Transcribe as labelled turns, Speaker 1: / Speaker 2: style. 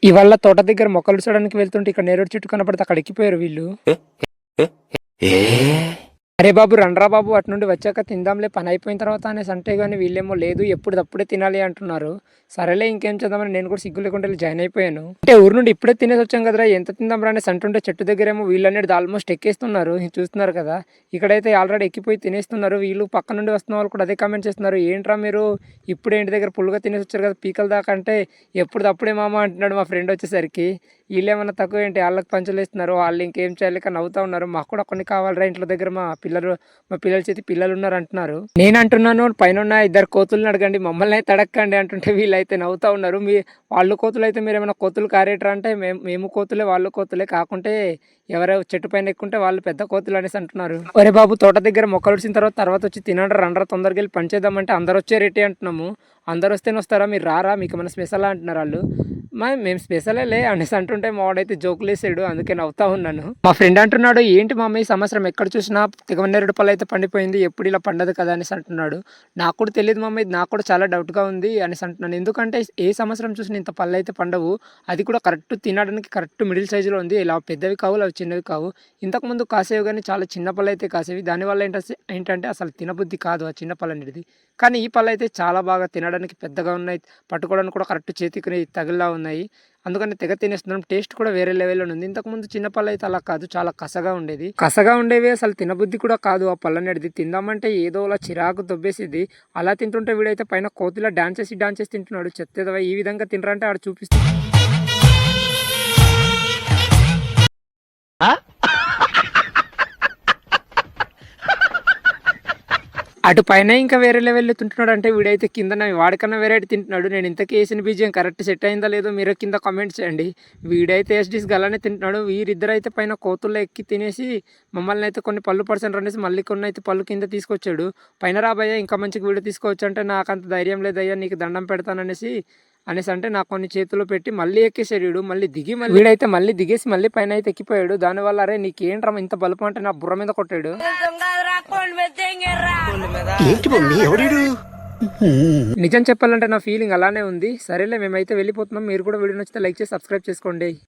Speaker 1: ఇవాళ తోట దగ్గర మొక్కలు చూడడానికి వెళ్తుంటే ఇక్కడ నేరేడు చెట్టు కనపడితే అక్కడ ఎక్కిపోయారు వీళ్ళు. అరే బాబు రండ్రా బాబు అటు నుండి వచ్చాక తిందాంలే పని అయిపోయిన తర్వాత అనేసి అంటే కానీ వీళ్ళేమో లేదు ఎప్పుడప్పుడే తినాలి అంటున్నారు. సరేలే ఇంకేం చేద్దామని నేను కూడా సిగ్గు లేకుండా జాయిన్ అయిపోయాను. అంటే ఊరు నుండి ఇప్పుడే తినేసి వచ్చాం కదరా ఎంత తిందాం రా అనేసి అంటుంటే చెట్టు దగ్గర ఏమో వీళ్ళు అనేది ఆల్మోస్ట్ ఎక్కేస్తున్నారు. చూస్తున్నారు కదా ఇక్కడైతే ఆల్రెడీ ఎక్కిపోయి తినేస్తున్నారు. వీళ్ళు పక్క నుండి వస్తున్న వాళ్ళు కూడా అదే కామెంట్ చేస్తున్నారు, ఏంట్రా మీరు ఇప్పుడే ఇంటి దగ్గర పుల్లుగా తినేసి వచ్చారు కదా పీకల దాకా అంటే ఎప్పుడప్పుడే మామ అంటున్నాడు మా ఫ్రెండ్ వచ్చేసరికి. వీళ్ళేమన్నా తక్కువ ఏంటి వాళ్ళకి పంచులు వేస్తున్నారు, వాళ్ళు ఇంకేం చేయలేక నవ్వుతా ఉన్నారు. మాకు కూడా కొన్ని కావాలరా ఇంట్లో దగ్గర మా పిల్లల చేతి పిల్లలు ఉన్నారు అంటున్నారు. నేను అంటున్నాను పైన ఉన్న ఇద్దరు కోతులను అడగండి మమ్మల్ని అయితే అడగండి అంటుంటే వీళ్ళైతే నవ్వుతా ఉన్నారు. వాళ్ళు కోతులు అయితే మీరు ఏమైనా కోతులు కారేటరా అంటే మేము కోతులే వాళ్ళు కోతులే కాకుంటే ఎవరో చెట్టు పైన ఎక్కుంటే వాళ్ళు పెద్ద కోతులు అనేసి అంటున్నారు. ఒరే బాబు తోట దగ్గర మొక్కలు వచ్చిన తర్వాత వచ్చి తినండి రండ్రా తొందరగా వెళ్ళి పనిచేద్దామంటే అందరు వచ్చే రేటే అంటున్నాము. అందరు వస్తేనే వస్తారా మీరు రారా మీకు ఏమైనా స్పెషల్ అంటున్నారు వాళ్ళు. మేము స్పెషలే అనేసి అంటుంటే మా వాడైతే జోకులు వేసాడు, అందుకే నవ్వుతా ఉన్నాను. మా ఫ్రెండ్ అంటున్నాడు ఏంటి మా ఈ సంవత్సరం ఎక్కడ చూసినా తిగమన్నేరుడు పళ్ళు అయితే పండిపోయింది ఎప్పుడు ఇలా పండదు కదా అనేసి అంటున్నాడు. నాకు కూడా తెలియదు మమ్మీ, నాకు కూడా చాలా డౌట్గా ఉంది అనేసి అంటున్నాను. ఎందుకంటే ఏ సంవత్సరం చూసినా ఇంత పళ్ళు అయితే పండవు, అది కూడా కరెక్ట్ తినడానికి కరెక్ట్ మిడిల్ సైజులో ఉంది. ఇలా పెద్దవి కావు అవి చిన్నవి కావు. ఇంతకుముందు కాసేవి కానీ చాలా చిన్న పళ్ళు అయితే కాసేవి, దానివల్ల ఏంటంటే అసలు తినబుద్ధి కాదు ఆ చిన్న పళ్ళు అనేది. కానీ ఈ పళ్ళు అయితే చాలా బాగా తినడానికి పెద్దగా ఉన్నాయి, పట్టుకోవడానికి కూడా కరెక్ట్ చేతికి తగిలిలా ఉన్నాయి. అందుకని తెగ తినేస్తున్నాం. టేస్ట్ కూడా వేరే లెవెల్లో ఉంది. ఇంతకుముందు చిన్న పళ్ళు అయితే అలా కాదు, చాలా కసగా ఉండేవి, అసలు తినబుద్ధి కూడా కాదు ఆ పళ్ళు అనేది. తిందామంటే ఏదో అలా చిరాకు దొబ్బేసేది. అలా తింటుంటే వీడైతే పైన కోతిలా డాన్స్ చేసి తింటున్నాడు. చెత్తేదవా ఈ విధంగా తినరంటే ఆడ చూపిస్తుంది. అటు పైన ఇంకా వేరే లెవెల్లో తింటున్నాడు. అంటే వీడైతే కింద వాడికన్నా వేరేటి తింటున్నాడు. నేను ఇంతకీ వేసిన బీజియం కరెక్ట్ సెట్ అయిందా లేదో మీరు కింద కామెంట్ చేయండి. వీడైతే ఎస్డీస్ గలానే తింటున్నాడు. వీరిద్దరు అయితే పైన కోతుల్లో ఎక్కి తినేసి మమ్మల్ని అయితే కొన్ని పళ్ళు పర్సెంట్ అనేసి మళ్ళీ కొన్ని అయితే పళ్ళు కింద తీసుకొచ్చాడు. పైన రాబోయే ఇంకా మంచిగా వీడియో తీసుకోవచ్చు అంటే నాకు అంత ధైర్యం లేదయ్యా నీకు దండం పెడతాననేసి అంటే నాకు కొన్ని చేతిలో పెట్టి మళ్ళీ ఎక్కేసాడు వీడు. వీడైతే మళ్ళీ దిగేసి మళ్ళీ పైన అయితే ఎక్కిపోయాడు. దానివల్ల అరే నీకేంట్రా ఇంత బలుపు అంటే నా బుర్ర మీద కొట్టాడు. నిజం చెప్పాలంటే నా ఫీలింగ్ అలానే ఉంది. సరేలే మేమైతే వెళ్ళిపోతున్నాం. మీరు కూడా వీడియో నచ్చితే లైక్ చేసి సబ్స్క్రైబ్ చేసుకోండి.